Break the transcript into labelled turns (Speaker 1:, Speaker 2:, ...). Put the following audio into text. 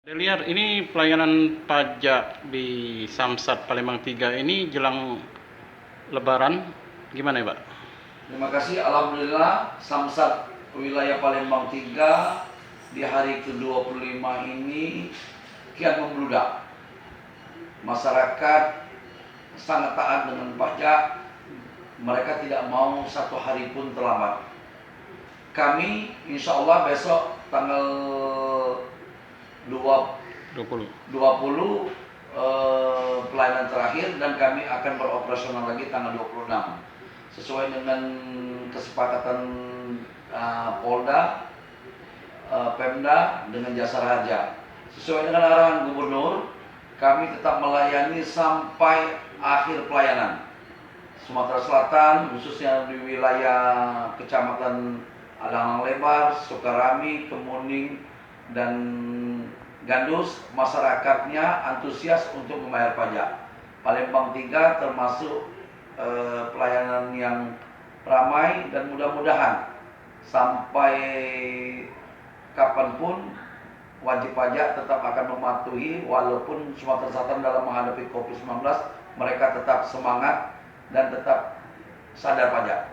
Speaker 1: Dilihat ini pelayanan pajak di Samsat Palembang 3 ini jelang Lebaran, gimana ya Pak?
Speaker 2: Terima kasih, alhamdulillah Samsat wilayah Palembang 3 di hari ke-25 ini kian membludak. Masyarakat sangat taat dengan pajak, mereka tidak mau satu hari pun terlambat. Kami insya Allah besok tanggal 20 pelayanan terakhir dan kami akan beroperasional lagi tanggal 26 sesuai dengan kesepakatan Polda, Pemda dengan Jasara Harja. Sesuai dengan arahan Gubernur, kami tetap melayani sampai akhir pelayanan. Sumatera Selatan, khususnya di wilayah Kecamatan Alang Lebar, Sukarami, Kemuning, dan Gandus, masyarakatnya antusias untuk membayar pajak. Palembang 3 termasuk pelayanan yang ramai dan mudah-mudahan sampai kapanpun wajib pajak tetap akan mematuhi walaupun Sumatera Selatan dalam menghadapi COVID-19 mereka tetap semangat dan tetap sadar pajak.